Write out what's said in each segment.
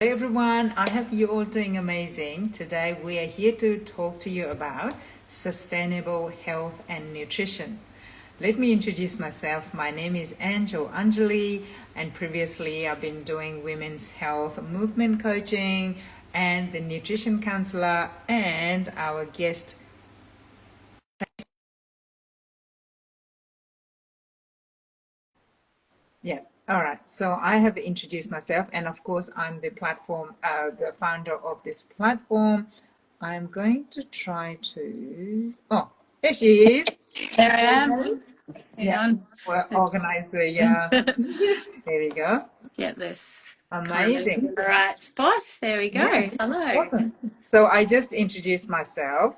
Hey everyone, I hope you all doing amazing. Today we are here to talk to you about sustainable health and nutrition. Let me introduce myself. My name is Angel Anjali, and previously I've been doing women's health movement coaching and the nutrition counselor, and our guest. Yeah. All right. So I have introduced myself, and of course, I'm the founder of this platform. I'm going to try to. Oh, there she is. There I Tracy. am. Hang Yeah. on. Well, Let's organize the. Yeah. There we go. get this camera in Amazing. the right spot. There we Yeah. go. Hello. Awesome. So I just introduced myself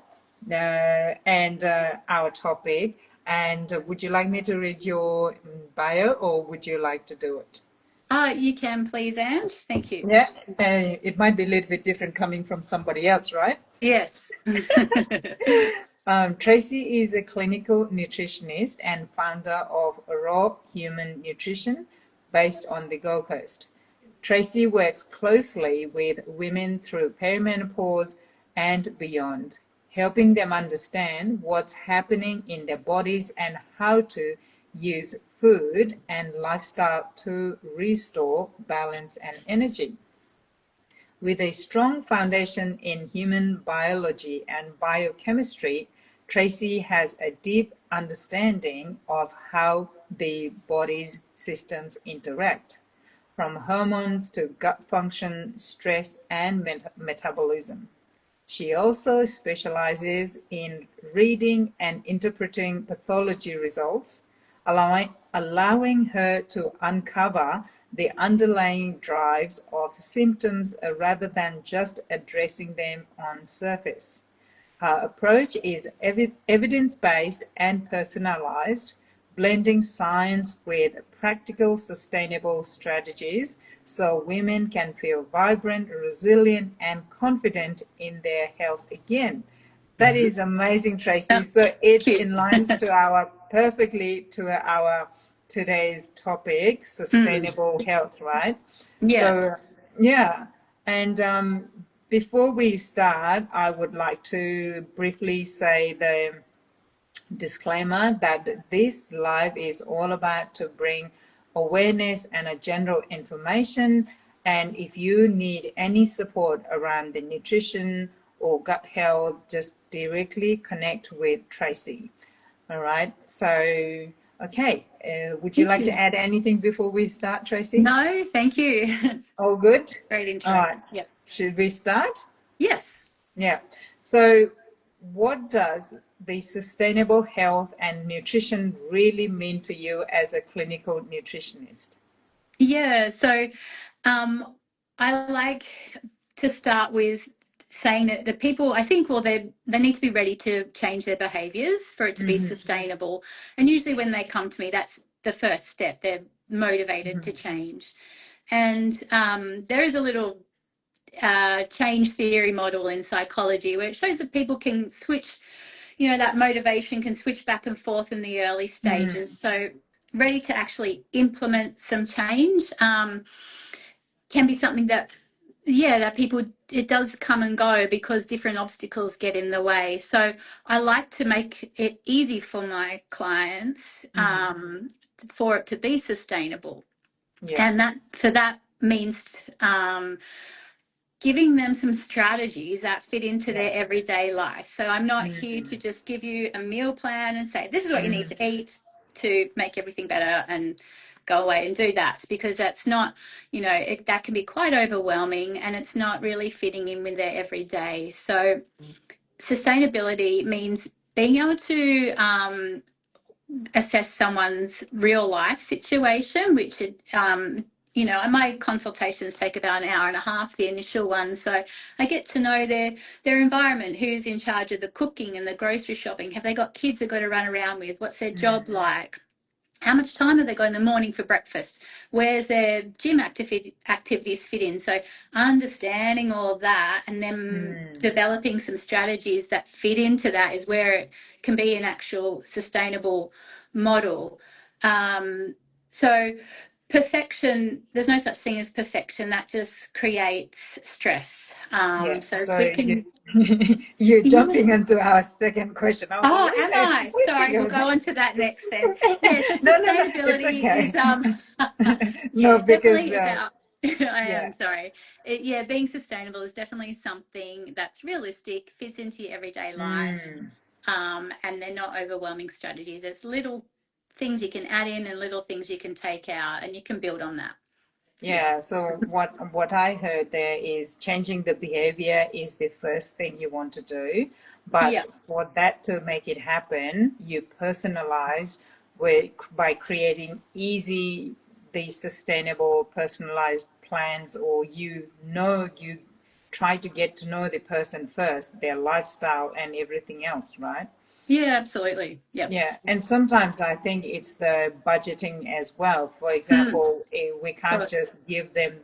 and our topic. And would you like me to read your bio, or would you like to do it? You can please, Ange. Thank you. Yeah, it might be a little bit different coming from somebody else, right? Yes. Tracy is a clinical nutritionist and founder of Raw Human Nutrition based on the Gold Coast. Tracy works closely with women through perimenopause and beyond, helping them understand what's happening in their bodies and how to use food and lifestyle to restore balance and energy. With a strong foundation in human biology and biochemistry, Tracy has a deep understanding of how the body's systems interact, from hormones to gut function, stress, and metabolism. She also specializes in reading and interpreting pathology results, allowing her to uncover the underlying drives of symptoms rather than just addressing them on surface. Her approach is evidence-based and personalized, blending science with practical, sustainable strategies so women can feel vibrant, resilient, and confident in their health again. That is amazing, Tracy. Oh, So it cute. aligns to our perfectly to our today's topic, Mm, sustainable health, right? yeah. So yeah, and before we start, I would like to briefly say the disclaimer that this live is all about to bring awareness and a general information. And if you need any support around the nutrition or gut health, just directly connect with Tracy. All right. So, okay. Would you Thank like to you. add anything before we start, Tracy? No, thank you. All good? Great All intro. right. Yep. Should we start? Yes. Yeah. So, what does the sustainable health and nutrition really mean to you as a clinical nutritionist? Yeah. So, I like to start with saying that the people, I think, well, they need to be ready to change their behaviours for it to be Mm-hmm. sustainable. And usually, when they come to me, that's the first step. They're motivated to Mm-hmm. change. And there is a little change theory model in psychology where it shows that people can switch, that motivation can switch back and forth in the early stages. So, ready to actually implement some change can be something that, yeah, that people, it does come and go because different obstacles get in the way. So I like to make it easy for my clients Mm-hmm. for it to be sustainable. Yeah. And that for that means giving them some strategies that fit into their Yes. everyday life. So I'm not here Mm-hmm. to just give you a meal plan and say, this is what you need Mm-hmm. to eat to make everything better and go away and do that, because that's not, that can be quite overwhelming and it's not really fitting in with their everyday. So sustainability means being able to assess someone's real life situation, which my consultations take about an hour and a half, the initial one. So I get to know their environment, who's in charge of the cooking and the grocery shopping, have they got kids they've got to run around with, what's their job Mm-hmm. like, how much time have they got in the morning for breakfast, where's their gym activities fit in. So understanding all that and then Mm-hmm. developing some strategies that fit into that is where it can be an actual sustainable model. So perfection, there's no such thing as perfection. That just creates stress. Yeah. So if So we you can, you're yeah. jumping into our second question. I was like, Oh, am I? where's she Sorry, we'll go going? on to that next then. Yeah, so No, no, no. It's sustainability is okay. No, yeah, because definitely about I yeah. am sorry. Yeah, being sustainable is definitely something that's realistic, fits into your everyday life, Mm. and they're not overwhelming strategies. There's little things you can add in and little things you can take out, and you can build on that. Yeah. Yeah, so what I heard there is changing the behavior is the first thing you want to do, Yeah. but for that to make it happen, you personalize by creating easy, these sustainable personalized plans, or you try to get to know the person first, their lifestyle and everything else, right? Yeah, absolutely. Yep. Yeah, and sometimes I think it's the budgeting as well. For Mm, example, we of can't course. just give them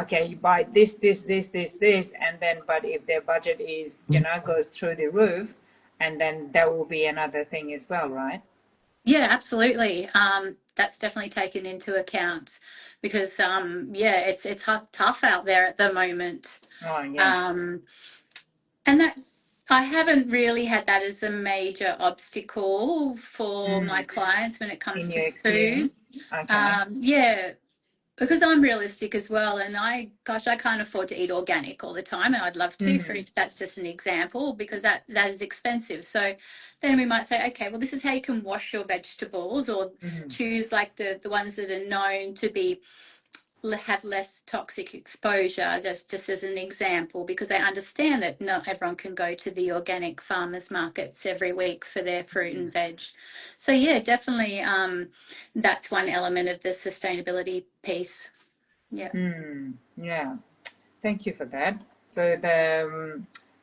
okay, you buy this, and then, but if their budget is, goes through the roof, and then that will be another thing as well, right? Yeah, absolutely. That's definitely taken into account because yeah, it's tough out there at the moment. Oh, yes. Um, and that I haven't really had that as a major obstacle for my Mm. clients when it comes In to your food. experience? Okay. Yeah, because I'm realistic as well, and gosh, I can't afford to eat organic all the time, and I'd love to. Mm. That's just an example because that is expensive. So then we might say, okay, well, this is how you can wash your vegetables, or Mm. choose like the ones that are known to be have less toxic exposure. That's just as an example, because I understand that not everyone can go to the organic farmers markets every week for their fruit and veg. So yeah, definitely, that's one element of the sustainability piece. Yeah. Mm. Yeah. Thank you for that. So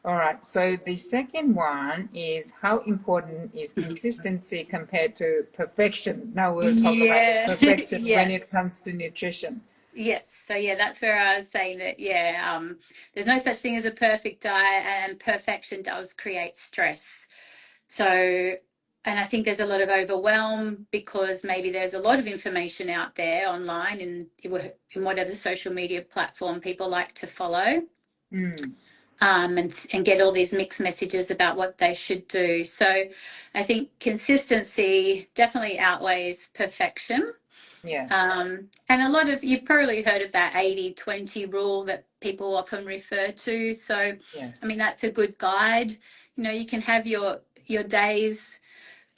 all right. So the second one is how important is consistency compared to perfection? Now we'll talk about the Yeah. perfection when it Yes. comes to nutrition. Yes. So yeah, that's where I was saying that yeah, there's no such thing as a perfect diet, and perfection does create stress. So, and I think there's a lot of overwhelm because maybe there's a lot of information out there online and in whatever social media platform people like to follow, Mm, and get all these mixed messages about what they should do. So I think consistency definitely outweighs perfection. yes. And a lot of, you've probably heard of that 80-20 rule that people often refer to. So, Yes. I mean, that's a good guide. You know, you can have your days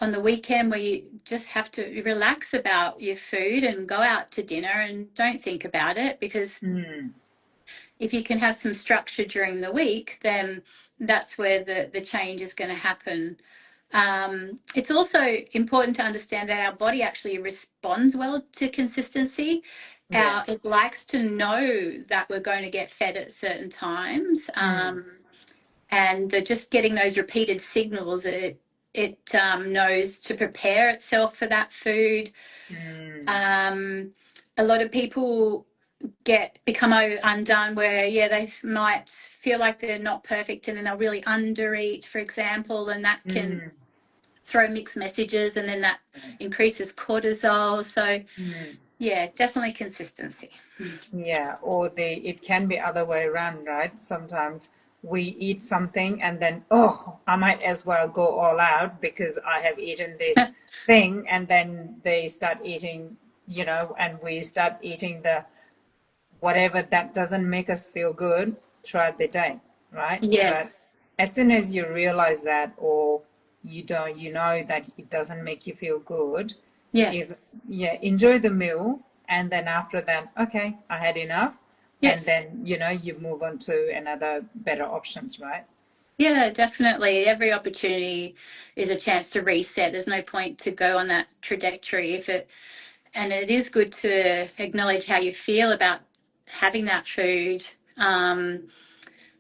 on the weekend where you just have to relax about your food and go out to dinner and don't think about it, because Mm, if you can have some structure during the week, then that's where the change is going to happen. It's also important to understand that our body actually responds well to consistency. yes. It likes to know that we're going to get fed at certain times, Mm, and just getting those repeated signals, it knows to prepare itself for that food. mm, Um, a lot of people become undone where yeah they might feel like they're not perfect, and then they'll really undereat, for example, and that can mm, throw mixed messages, and then that increases cortisol. So mm. yeah, definitely consistency. Yeah, or it can be other way around, right? Sometimes we eat something and then, oh, I might as well go all out because I have eaten this thing, and then they start eating, and we start eating the whatever that doesn't make us feel good throughout the day, right? But Yes. as soon as you realize that, or you know that it doesn't make you feel good, Yeah. if yeah, enjoy the meal, and then after that, okay, I had enough, and Yes. then you move on to another better options, right? Yeah, definitely. Every opportunity is a chance to reset. There's no point to go on that trajectory if it, and it is good to acknowledge how you feel about having that food.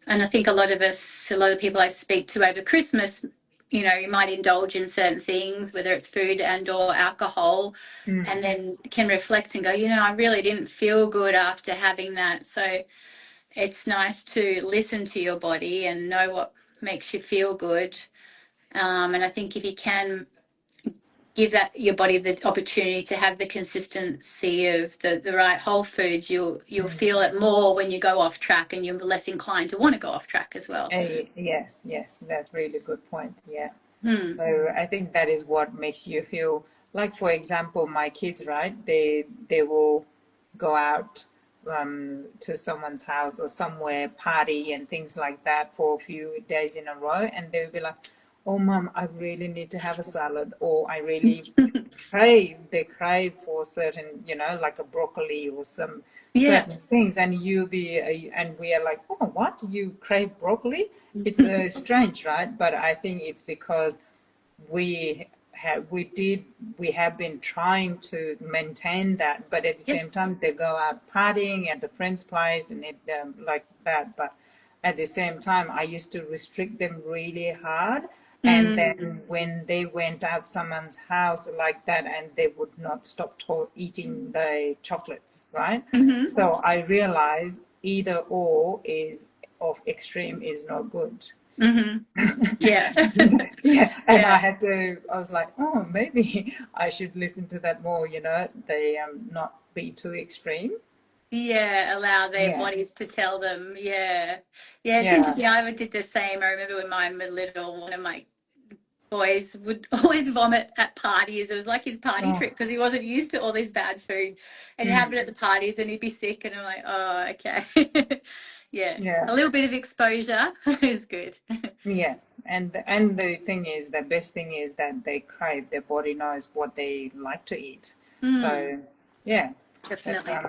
And I think a lot of people I speak to over Christmas, you might indulge in certain things, whether it's food and or alcohol, and Mm, then can reflect and go, I really didn't feel good after having that. So it's nice to listen to your body and know what makes you feel good. And I think if you can give that your body the opportunity to have the consistency of the right whole foods, you'll feel it more when you go off track, and you're less inclined to want to go off track as well. Yes, that's really good point. Yeah. Hmm. So I think that is what makes you feel like, for example, my kids, right? They will go out to someone's house or somewhere, party and things like that for a few days in a row, and they'll be like, "Oh, mom, I really need to have a salad," or "I really they crave for certain, like a broccoli or some Yeah. certain things," and and we are like, "Oh, what? You crave broccoli?" It's strange, right? But I think it's because we we have been trying to maintain that, but at the same Yes. time they go out partying at a friend's place and it like that. But at the same time, I used to restrict them really hard, and Mm. then when they went out someone's house like that, and they would not stop eating the chocolates, right? Mm-hmm. So I realized either or is of extreme is not good. Mm-hmm. Yeah. Yeah, and Yeah. I was like, oh, maybe I should listen to that more, they not be too extreme. Yeah, allow their Yeah, bodies to tell them. Yeah. Yeah, it's yeah, interesting. I did the same. I remember when mine were little, one of my boys would always vomit at parties. It was like his party oh, trick because he wasn't used to all this bad food. And he'd have it mm, at the parties and he'd be sick. And I'm like, oh, okay. Yeah. yeah, A little bit of exposure is good. yes. And the thing is, the best thing is that they crave, their body knows what they like to eat. Mm, So, yeah, but definitely.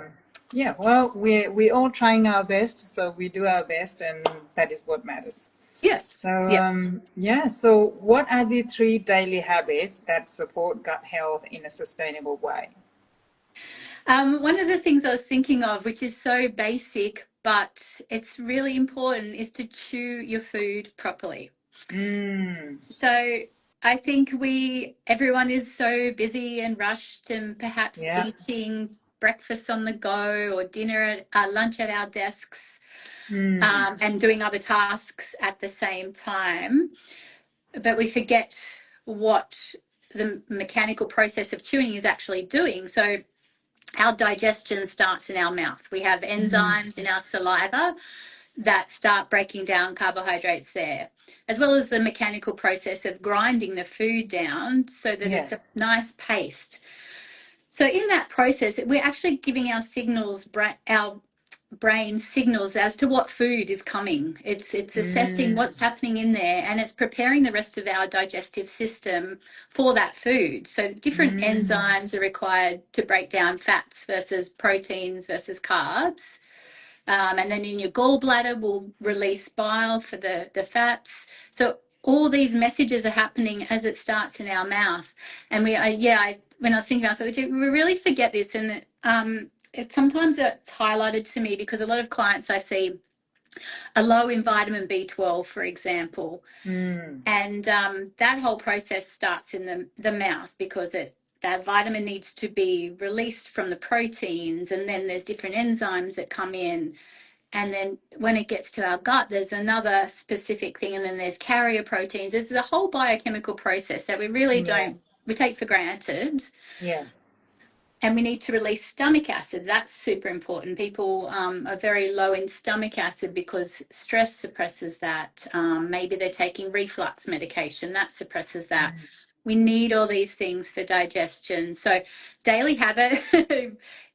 yeah, well, we all trying our best, so we do our best, and that is what matters. Yes. So, Yeah. yeah, so what are the 3 daily habits that support gut health in a sustainable way? One of the things I was thinking of, which is so basic, but it's really important, is to chew your food properly. Mm, So I think everyone is so busy and rushed, and perhaps yeah, eating breakfast on the go or lunch at our desks, mm, and doing other tasks at the same time. But we forget what the mechanical process of chewing is actually doing. So our digestion starts in our mouth. We have mm, enzymes in our saliva that start breaking down carbohydrates there, as well as the mechanical process of grinding the food down so that it's a yes. nice paste. So in that process, we're actually giving our brain signals as to what food is coming. It's assessing Mm, what's happening in there, and it's preparing the rest of our digestive system for that food. So different mm, enzymes are required to break down fats versus proteins versus carbs. And then in your gallbladder will release bile for the fats. So all these messages are happening as it starts in our mouth. And when I was thinking about it, we really forget this. And sometimes it's highlighted to me because a lot of clients I see are low in vitamin B12, for example. mm, And that whole process starts in the mouth because that vitamin needs to be released from the proteins, and then there's different enzymes that come in, and then when it gets to our gut, there's another specific thing, and then there's carrier proteins. There's a whole biochemical process that yeah, we take for granted. yes. And we need to release stomach acid. That's super important. People are very low in stomach acid because stress suppresses that. Maybe they're taking reflux medication, that suppresses that. Mm, We need all these things for digestion. So daily habit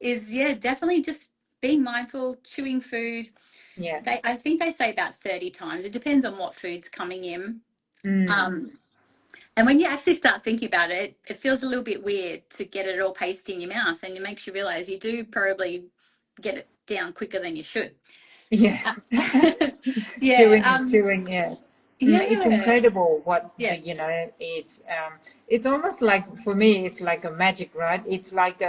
is, yeah, definitely just being mindful, chewing food. yeah. I think they say about 30 times. It depends on what food's coming in. Mm, Um, and when you actually start thinking about it, it feels a little bit weird to get it all pasted in your mouth, and it makes you realize you do probably get it down quicker than you should. yes. Yeah. Chewing, yes. It's Yeah. incredible what Yeah. it's almost like, for me, it's like a magic, right? It's like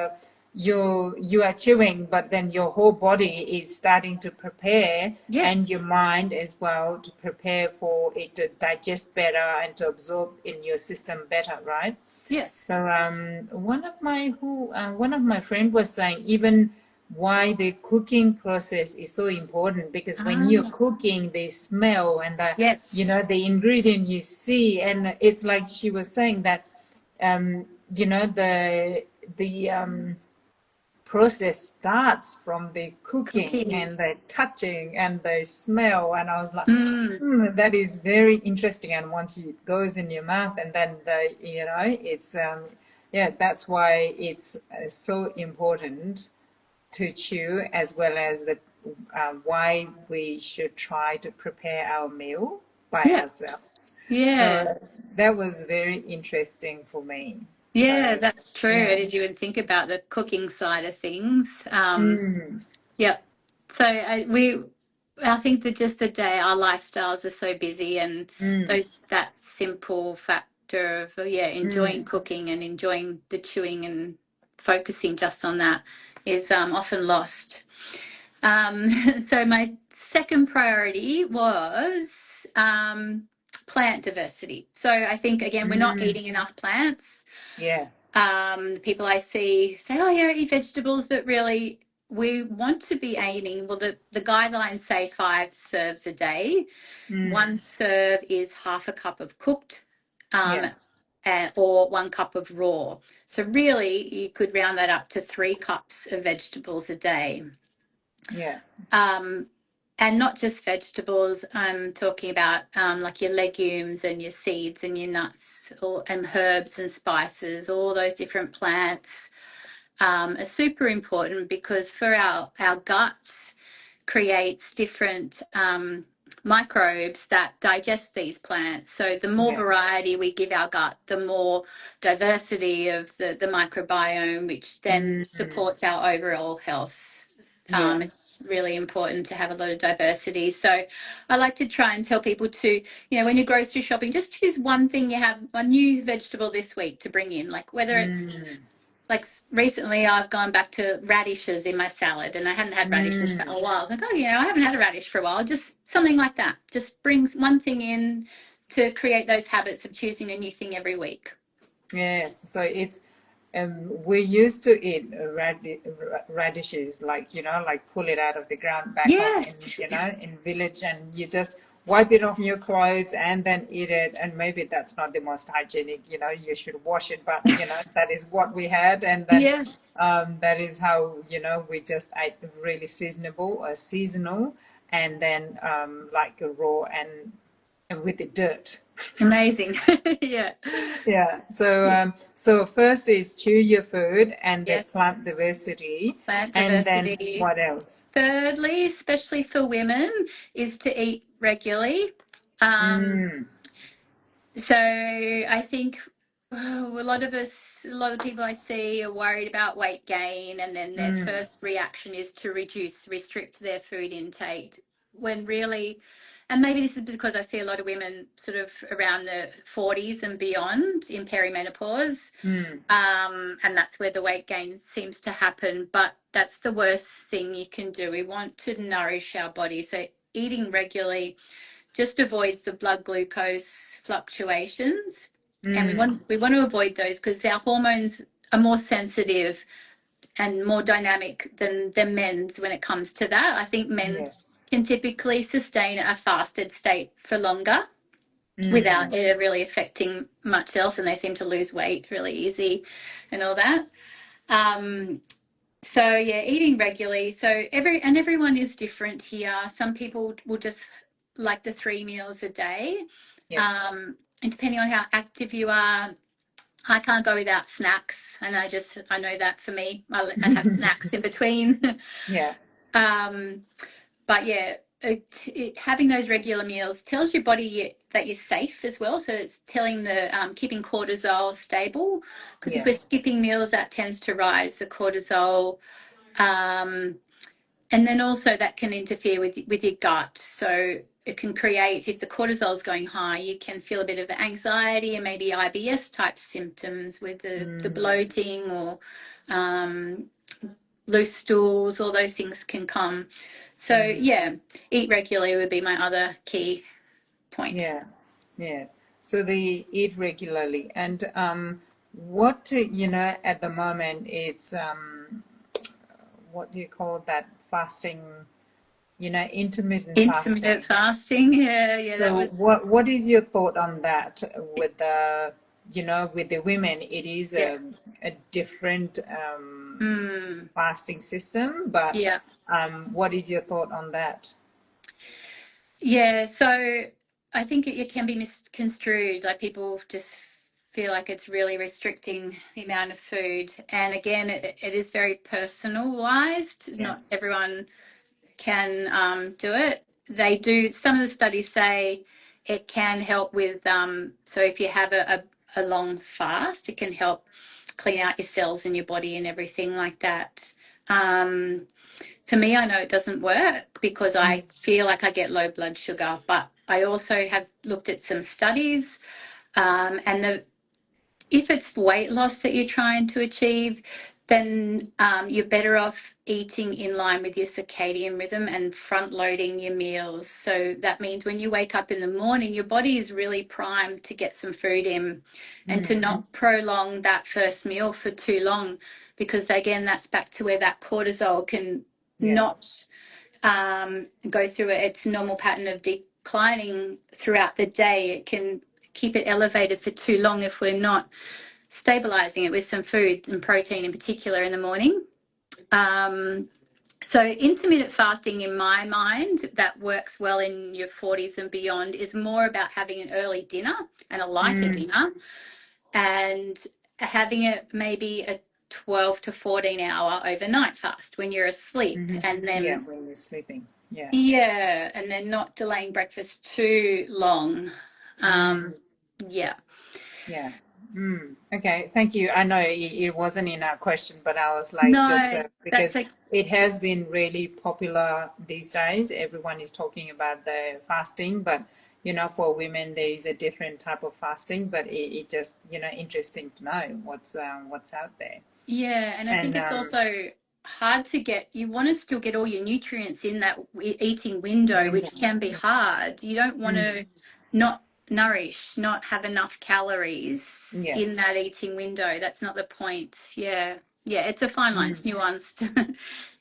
you are chewing, but then your whole body is starting to prepare, and Yes. your mind as well, to prepare for it to digest better and to absorb in your system better, right? Yes. So one of my friend was saying, even why the cooking process is so important, because when you're Ah, cooking, the smell and yes. the ingredient you see, and it's like she was saying that you know, the process starts from the cooking Cooking. and the touching and the smell, and I was like, Mm, that is very interesting. And once it goes in your mouth, and then it's yeah, that's why it's so important to chew, as well as the why we should try to prepare our meal by yeah, ourselves. yeah. So that was very interesting for me. Yeah, So that's true. I yeah. didn't even think about the cooking side of things. Mm, Yeah. So I think that just the day our lifestyles are so busy, and mm, that simple factor of yeah, enjoying mm. cooking and enjoying the chewing and focusing just on that is often lost. So my second priority was plant diversity. So I think again we're not Mm, eating enough plants. yes. The people I see say, "Oh, yeah, eat vegetables," but really, we want to be aiming. Well, the guidelines say 5 serves a day. Mm, One serve is half a cup of cooked, um, yes. or 1 cup of raw. So really, you could round that up to 3 cups of vegetables a day. Yeah. Um, and not just vegetables. I'm talking about like your legumes and your seeds and your nuts, and herbs and spices, all those different plants are super important, because for our gut creates different microbes that digest these plants. So the more Yeah. variety we give our gut, the more diversity of the microbiome, which then Mm, supports our overall health. yes. It's really important to have a lot of diversity. So I like to try and tell people to, when you're grocery shopping, just choose one thing, you have one new vegetable this week to bring in, like whether it's Mm, like recently I've gone back to radishes in my salad, and I hadn't had radishes for mm. a while. Like, oh, I haven't had a radish for a while. Just something like that. Just brings one thing in to create those habits of choosing a new thing every week. Yes. So it's we used to eat radishes, like like pull it out of the ground back home Yeah, in village, and you just wipe it off your clothes and then eat it. And maybe that's not the most hygienic. You should wash it, but that is what we had, and then yeah, that is how we just ate really seasonal, and then like a raw and with the dirt. amazing. Yeah, Yeah. So first is chew your food and the yes, plant diversity, plant and then diversity. what else? Thirdly, especially for women, is to eat regularly. Um, Mm, So I think a lot of people I see are worried about weight gain, and then their mm, first reaction is to restrict their food intake. When really, and maybe this is because I see a lot of women sort of around the 40s and beyond in perimenopause, mm, and that's where the weight gain seems to happen. But that's the worst thing you can do. We want to nourish our body, so eating regularly just avoids the blood glucose fluctuations. And mm. we want to avoid those because our hormones are more sensitive and more dynamic than men's when it comes to that. I think men Yes. can typically sustain a fasted state for longer Mm, without it really affecting much else, and they seem to lose weight really easy and all that. Um, so yeah, eating regularly. So everyone is different here. Some people will just like the 3 meals a day. yes. And depending on how active you are, I can't go without snacks. And I know that for me, I have snacks in between. Yeah. um, but yeah, having those regular meals tells your body that you're safe as well. So it's telling keeping cortisol stable, because if we're Yes. skipping meals, that tends to rise the cortisol. Um, and then also that can interfere with your gut. So it can create, if the cortisol is going high, you can feel a bit of anxiety and maybe IBS type symptoms with the Mm, bloating, or um, loose stools. All those things can come. So mm, yeah, eat regularly would be my other key point. yeah. Yes. So they eat regularly, and what at the moment it's what do you call that fasting? Intermittent Intermittent fasting. fasting, yeah, that So was what is your thought on that with the with the women, it is Yeah. a different Mm, fasting system. But yeah. what is your thought on that? Yeah. So I think it can be misconstrued. Like people just feel like it's really restricting the amount of food. And again, it is very personalized. Not Yes. everyone can do it. They do. Some of the studies say it can help with. So if you have a long fast, it can help clean out your cells in your body and everything like that. Um, for me, I know it doesn't work because Mm, I feel like I get low blood sugar, but I also have looked at some studies, and if it's weight loss that you're trying to achieve, then you're better off eating in line with your circadian rhythm and front loading your meals. So that means when you wake up in the morning, your body is really primed to get some food in and to mm, not prolong that first meal for too long. Because again, that's back to where that cortisol can yeah. not go through its normal pattern of declining throughout the day. It can keep it elevated for too long if we're not stabilizing it with some food and protein in particular in the morning. Um, so intermittent fasting, in my mind, that works well in your 40s and beyond, is more about having an early dinner and a lighter Mm, dinner and having it maybe a 12 to 14 hour overnight fast when you're asleep, hmm. and Yeah, then when you're sleeping. Yeah. yeah, and then not delaying breakfast too long. Mm, um yeah. yeah. Okay, thank you. I know it wasn't in our question, but I was like, just No, that's because like, it has been really popular these days. Everyone is talking about the fasting, but for women, there is a different type of fasting. But it just interesting to know what's out there. yeah, and I think And it's also hard to get. You want to still get all your nutrients in that eating window, window. which can be hard. You don't want Mm, to not nourish, not have enough calories in yes. that eating window. That's not the point. Yeah, yeah, it's a fine line. It's Mm, nuanced.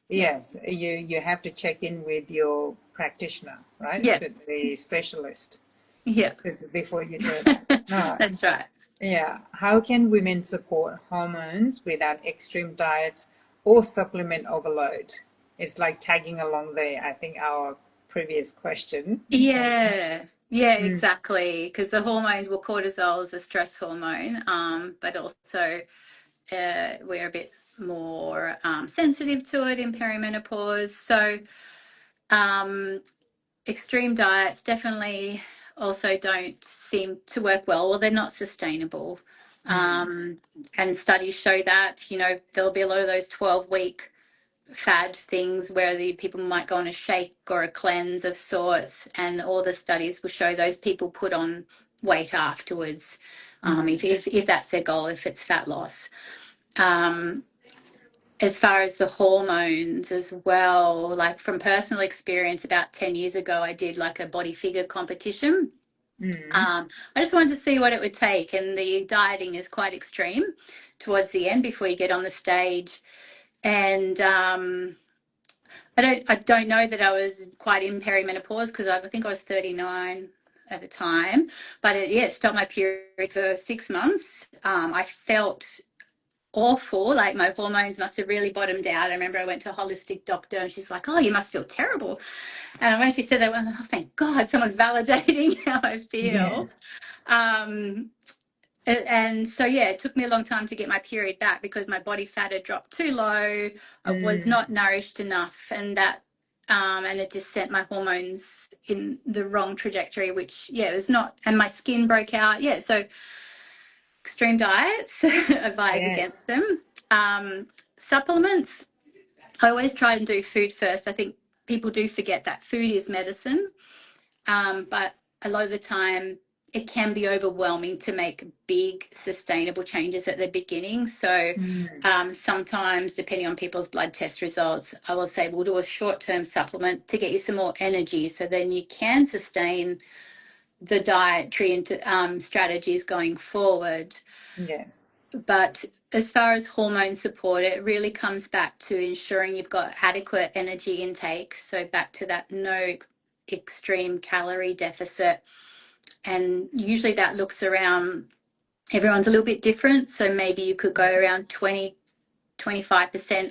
Yeah, yes. You have to check in with your practitioner, right? yeah, The specialist yeah. before you do that. No. That's right. Yeah. How can women support hormones without extreme diets or supplement overload? It's like tagging along there, I think, our previous question. Yeah, yeah, Mm, exactly. Because the hormones, well, cortisol is a stress hormone, but also we're a bit more sensitive to it in perimenopause. So um, extreme diets definitely also don't seem to work well, or they're not sustainable. mm, Um, and studies show that, there'll be a lot of those 12-week fad things where the people might go on a shake or a cleanse of sorts, and all the studies will show those people put on weight afterwards, mm, if that's their goal, if it's fat loss. Um, as far as the hormones as well, like from personal experience, about 10 years ago, I did like a body figure competition. mm, I just wanted to see what it would take, and the dieting is quite extreme towards the end before you get on the stage. And I don't know that I was quite in perimenopause because I think I was 39 at the time, but it stopped my period for 6 months. I felt awful, like my hormones must have really bottomed out. I remember I went to a holistic doctor and she's like, "Oh, you must feel terrible." And when she said that, I went, "Oh, thank God, someone's validating how I feel." yes. Um, and so, yeah, it took me a long time to get my period back because my body fat had dropped too low. I was Mm, not nourished enough, and it just sent my hormones in the wrong trajectory, which, yeah, it was not, and my skin broke out. Yeah, so extreme diets, advise yes. against them. Supplements, I always try and do food first. I think people do forget that food is medicine. But a lot of the time, it can be overwhelming to make big sustainable changes at the beginning. So Mm, sometimes, depending on people's blood test results, I will say we'll do a short-term supplement to get you some more energy, so then you can sustain the dietary strategies going forward. yes. But as far as hormone support, it really comes back to ensuring you've got adequate energy intake. So back to that no extreme calorie deficit. And usually that looks around everyone's a little bit different. So maybe you could go around 25%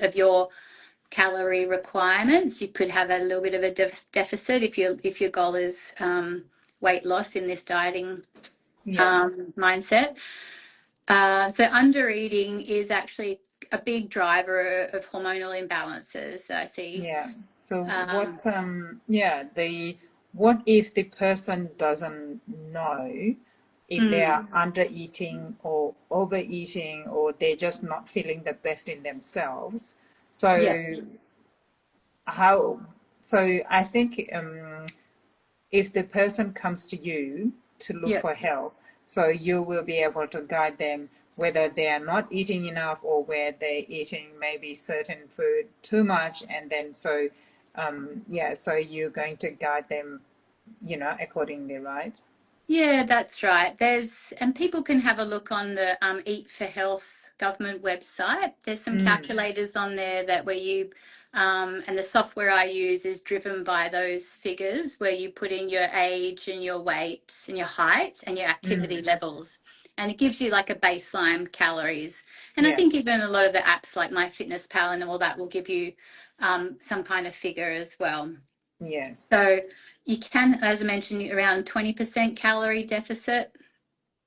of your calorie requirements. You could have a little bit of a deficit if your goal is weight loss in this dieting Yeah. mindset. So under eating is actually a big driver of hormonal imbalances that I see. Yeah. So Um, what if the person doesn't know if they are mm, under eating or overeating, or they're just not feeling the best in themselves? yeah, So how, so I think if the person comes to you to look yeah. for help, so you will be able to guide them whether they are not eating enough or where they're eating maybe certain food too much, and then so you're going to guide them, accordingly, right? Yeah, that's right. And people can have a look on the Eat for Health government website. There's some Mm, calculators on there that where you, and the software I use is driven by those figures where you put in your age and your weight and your height and your activity mm, levels. And it gives you like a baseline calories. And I yeah. think even a lot of the apps like MyFitnessPal and all that will give you some kind of figure as well. Yes. So you can, as I mentioned, around 20% calorie deficit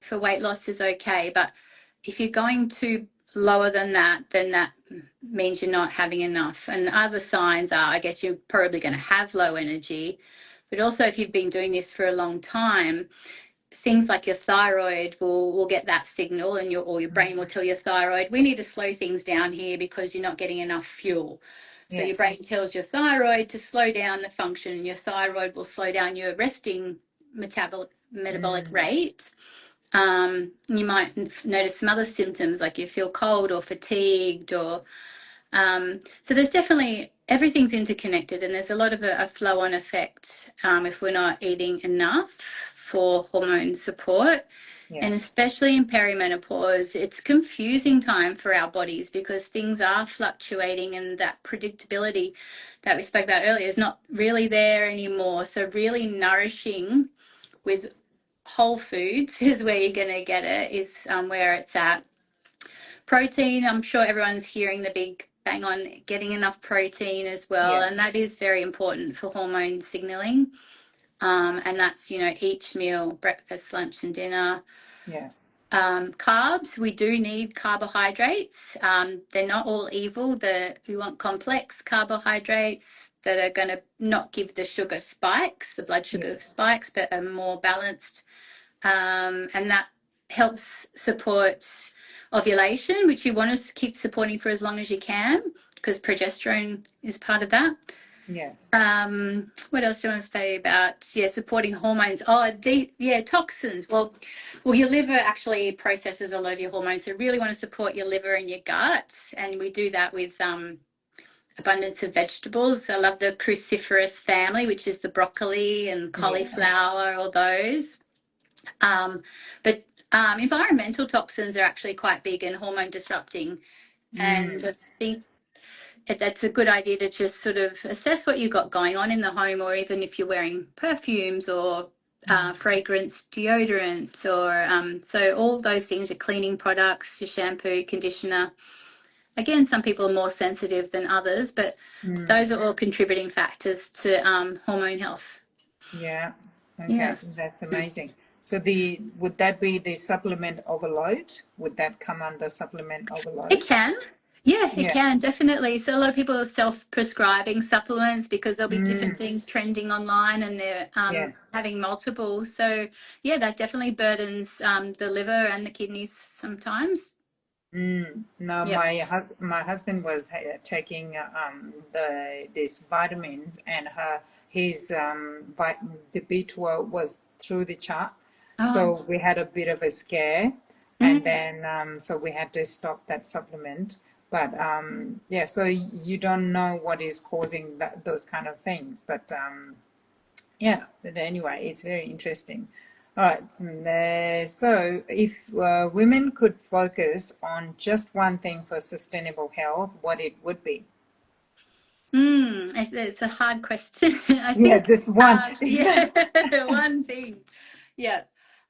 for weight loss is okay. But if you're going to lower than that, then that means you're not having enough. And other signs are, I guess, you're probably going to have low energy. But also, if you've been doing this for a long time, things like your thyroid will get that signal, and your brain will Mm, tell your thyroid, we need to slow things down here because you're not getting enough fuel. So your yes. brain tells your thyroid to slow down the function, and your thyroid will slow down your resting metabolic Mm, rate. You might notice some other symptoms like you feel cold or fatigued, or so there's definitely everything's interconnected, and there's a lot of a flow-on effect if we're not eating enough for hormone support. And yes. especially in perimenopause, it's a confusing time for our bodies because things are fluctuating, and that predictability that we spoke about earlier is not really there anymore. So really nourishing with whole foods is where you're going to get it, is where it's at. Protein, I'm sure everyone's hearing the big bang on getting enough protein as well, and Yes. that is very important for hormone signaling. And that's, each meal, breakfast, lunch, and dinner. Yeah. Carbs, we do need carbohydrates. They're not all evil. We want complex carbohydrates that are going to not give the sugar spikes, the blood sugar Yes. spikes, but are more balanced. And that helps support ovulation, which you want to keep supporting for as long as you can, because progesterone is part of that. Yes. What else do you want to say about, supporting hormones? Oh, toxins. Well, your liver actually processes a lot of your hormones, so really want to support your liver and your gut, and we do that with abundance of vegetables. I love the cruciferous family, which is the broccoli and Yes. cauliflower, all those. But environmental toxins are actually quite big and hormone disrupting, and Mm, I think that's a good idea to just sort of assess what you've got going on in the home, or even if you're wearing perfumes or mm, fragrance deodorant, or so all those things, your cleaning products, your shampoo, conditioner. Again, some people are more sensitive than others, but those mm. are all contributing factors to hormone health. Yeah. Okay, Yes. that's amazing. So the would that be the supplement overload? Would that come under supplement It overload? can. Yeah, it Yeah. can, definitely. So a lot of people are self-prescribing supplements because there'll be different Mm, things trending online, and they're yes. having multiple. So yeah, that definitely burdens the liver and the kidneys sometimes. Mm. Now Yep. my husband was taking these vitamins, and his the B12 was through the chart, Oh. so we had a bit of a scare, and Mm. then so we had to stop that supplement. But yeah, so you don't know what is causing those kind of things, but yeah, but anyway, it's very interesting. All right, so if women could focus on just one thing for sustainable health, what it would be? It's a hard question. I Yeah, think, just one. yeah, one thing. Yeah.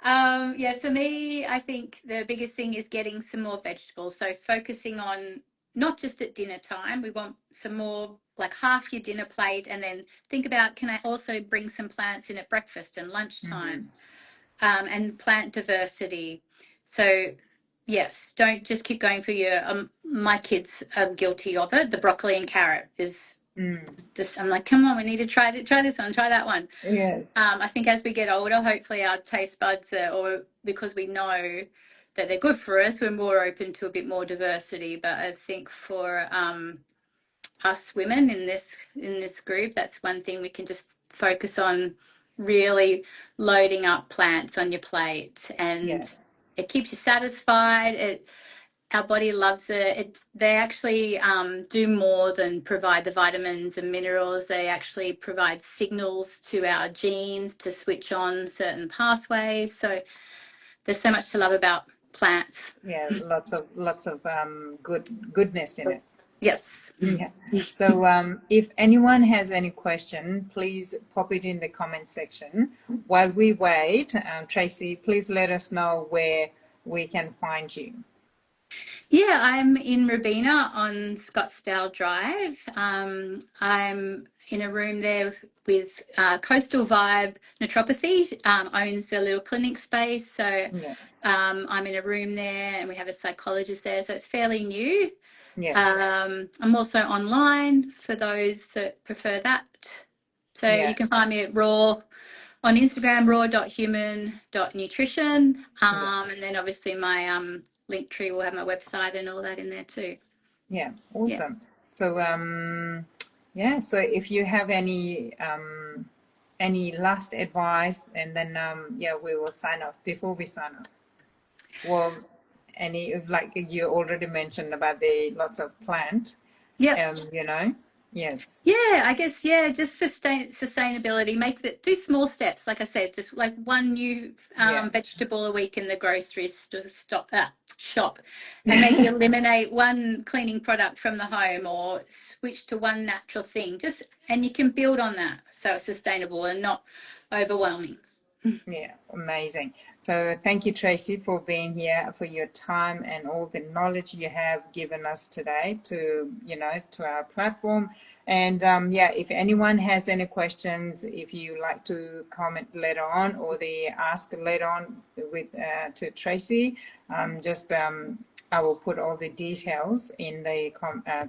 Yeah, for me, I think the biggest thing is getting some more vegetables. So focusing on not just at dinner time, we want some more, like half your dinner plate, and then think about, can I also bring some plants in at breakfast and lunchtime, and plant diversity. So yes, don't just keep going for your, my kids are guilty of it. The broccoli and carrot is just, I'm like, come on, we need to try this one, try that one. Yes. I think as we get older, hopefully our taste buds are, or because we know that they're good for us, we're more open to a bit more diversity. But I think for us women in this group, that's one thing we can just focus on, really loading up plants on your plate, and Yes. it keeps you satisfied. Our body loves it. They actually do more than provide the vitamins and minerals. They actually provide signals to our genes to switch on certain pathways. So there's so much to love about plants. Yeah, lots of goodness in it. Yes. Yeah. So if anyone has any question, please pop it in the comment section. While we wait, Tracy, please let us know where we can find you. Yeah, I'm in Robina on Scottsdale Drive. I'm in a room there with Coastal Vibe Naturopathy, owns the little clinic space. So Yeah. I'm in a room there, and we have a psychologist there. So it's fairly new. Yes. I'm also online for those that prefer that. So Yeah. you can find me at Raw on Instagram, raw.human.nutrition. Yes. And then obviously my link tree will have my website and all that in there too. Yeah. Yeah. Awesome. So yeah. So if you have any last advice, and then yeah, we will sign off. Before we sign off, well, any, like you already mentioned about the lots of plant, Yep. you know, yes, Yeah, I guess, yeah, just for sustainability, make it, do small steps. Like I said, just like one new yeah. vegetable a week in the grocery shop, and maybe eliminate one cleaning product from the home, or switch to one natural thing. Just, and you can build on that so it's sustainable and not overwhelming. Yeah, amazing. So thank you, Tracy, for being here, for your time and all the knowledge you have given us today to, to our platform. And yeah, if anyone has any questions, if you like to comment later on, or they ask later on with to Tracy, just I will put all the details in the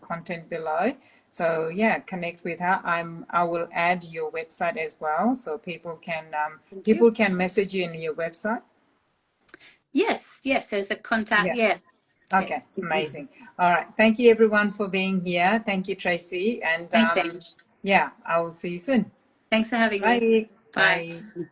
content below. So yeah, connect with her. I will add your website as well, so people Thank you. can message you in your website. Yes, there's a contact. Yeah. Yeah. Yeah. Okay. Amazing. All right. Thank you everyone for being here. Thank you, Tracy. And Thanks, Ange. yeah, I will see you soon. Thanks for having me. Bye. Bye. Bye.